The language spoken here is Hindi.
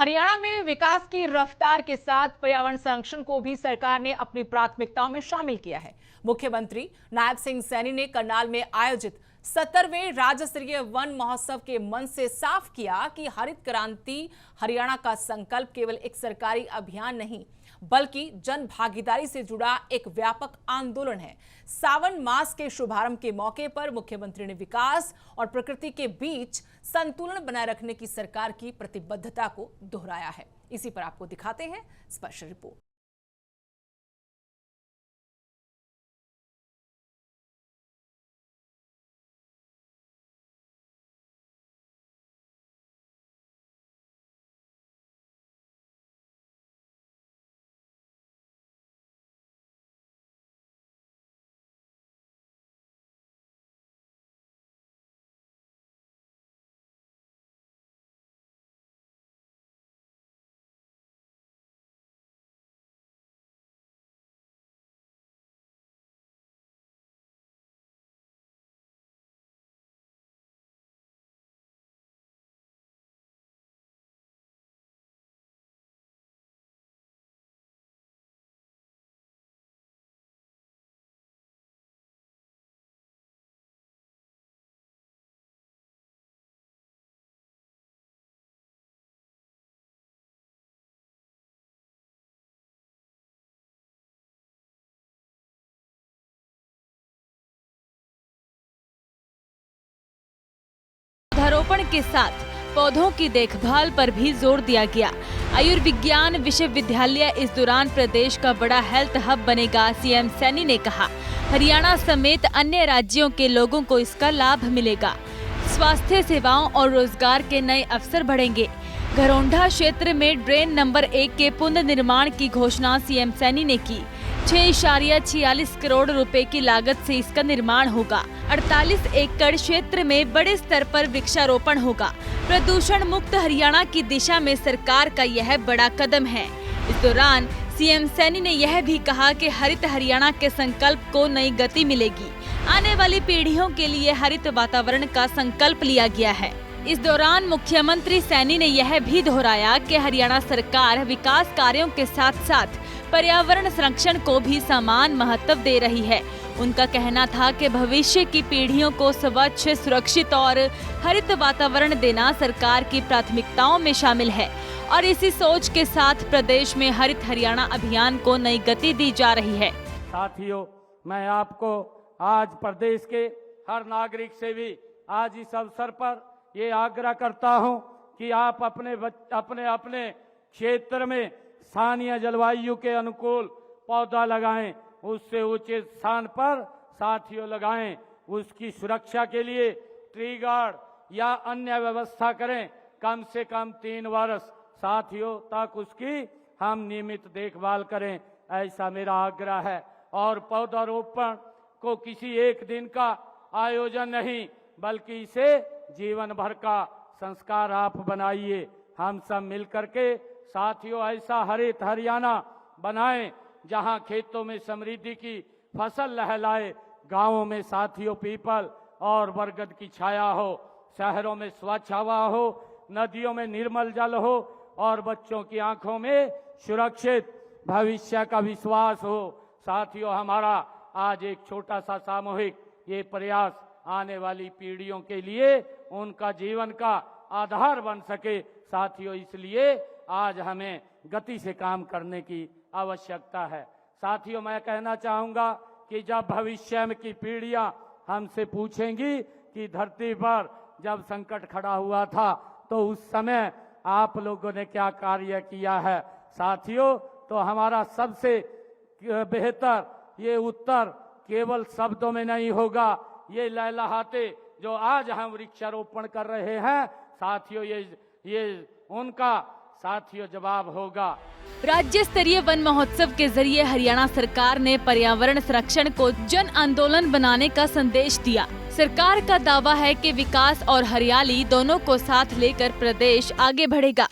हरियाणा में विकास की रफ्तार के साथ पर्यावरण संरक्षण को भी सरकार ने अपनी प्राथमिकताओं में शामिल किया है। मुख्यमंत्री नायब सिंह सैनी ने करनाल में आयोजित 70वें राज्य स्तरीय वन महोत्सव के मंच से साफ किया कि हरित क्रांति हरियाणा का संकल्प केवल एक सरकारी अभियान नहीं बल्कि जन भागीदारी से जुड़ा एक व्यापक आंदोलन है। सावन मास के शुभारंभ के मौके पर मुख्यमंत्री ने विकास और प्रकृति के बीच संतुलन बनाए रखने की सरकार की प्रतिबद्धता को दोहराया है। इसी पर आपको दिखाते हैं स्पेशल रिपोर्ट। पौधारोपण के साथ पौधों की देखभाल पर भी जोर दिया गया। आयुर्विज्ञान विश्वविद्यालय इस दौरान प्रदेश का बड़ा हेल्थ हब बनेगा। सीएम सैनी ने कहा, हरियाणा समेत अन्य राज्यों के लोगों को इसका लाभ मिलेगा। स्वास्थ्य सेवाओं और रोजगार के नए अवसर बढ़ेंगे। घरौंडा क्षेत्र में ड्रेन नंबर 1 के पुनर्निर्माण की घोषणा सीएम सैनी ने की। 6.46 करोड़ रुपए की लागत से इसका निर्माण होगा। 48 एकड़ क्षेत्र में बड़े स्तर पर वृक्षारोपण होगा। प्रदूषण मुक्त हरियाणा की दिशा में सरकार का यह बड़ा कदम है। इस दौरान सीएम सैनी ने यह भी कहा कि हरित हरियाणा के संकल्प को नई गति मिलेगी। आने वाली पीढ़ियों के लिए हरित वातावरण का संकल्प लिया गया है। इस दौरान मुख्यमंत्री सैनी ने यह भी दोहराया कि हरियाणा सरकार विकास कार्यों के साथ साथ पर्यावरण संरक्षण को भी समान महत्व दे रही है। उनका कहना था कि भविष्य की पीढ़ियों को स्वच्छ, सुरक्षित और हरित वातावरण देना सरकार की प्राथमिकताओं में शामिल है और इसी सोच के साथ प्रदेश में हरित हरियाणा अभियान को नई गति दी जा रही है। साथियों, मैं आपको आज प्रदेश के हर नागरिक से भी आज इस अवसर पर ये आग्रह करता हूं कि आप अपने क्षेत्र में स्थानीय जलवायु के अनुकूल पौधा लगाएं, उससे उचित स्थान पर साथियों लगाएं। उसकी सुरक्षा के लिए ट्री गार्ड या अन्य व्यवस्था करें। कम से कम 3 वर्ष साथियों तक उसकी हम नियमित देखभाल करें, ऐसा मेरा आग्रह है। और पौधारोपण को किसी एक दिन का आयोजन नहीं बल्कि इसे जीवन भर का संस्कार आप बनाइए। हम सब मिलकर के साथियों ऐसा हरित हरियाणा बनाएं जहां खेतों में समृद्धि की फसल लहलाए, गांवों में साथियों पीपल और बरगद की छाया हो, शहरों में स्वच्छ हवा हो, नदियों में निर्मल जल हो और बच्चों की आंखों में सुरक्षित भविष्य का विश्वास हो। साथियों, हमारा आज एक छोटा सा सामूहिक ये प्रयास आने वाली पीढ़ियों के लिए उनका जीवन का आधार बन सके। साथियों, इसलिए आज हमें गति से काम करने की आवश्यकता है। साथियों, मैं कहना चाहूंगा कि जब भविष्य में की पीढ़ियां हमसे पूछेंगी कि धरती पर जब संकट खड़ा हुआ था तो उस समय आप लोगों ने क्या कार्य किया है, साथियों, तो हमारा सबसे बेहतर ये उत्तर केवल शब्दों में नहीं होगा। ये लहलहाते जो आज हम वृक्षारोपण कर रहे हैं साथियों, ये उनका साथियों जवाब होगा। राज्य स्तरीय वन महोत्सव के जरिए हरियाणा सरकार ने पर्यावरण संरक्षण को जन आंदोलन बनाने का संदेश दिया। सरकार का दावा है कि विकास और हरियाली दोनों को साथ लेकर प्रदेश आगे बढ़ेगा।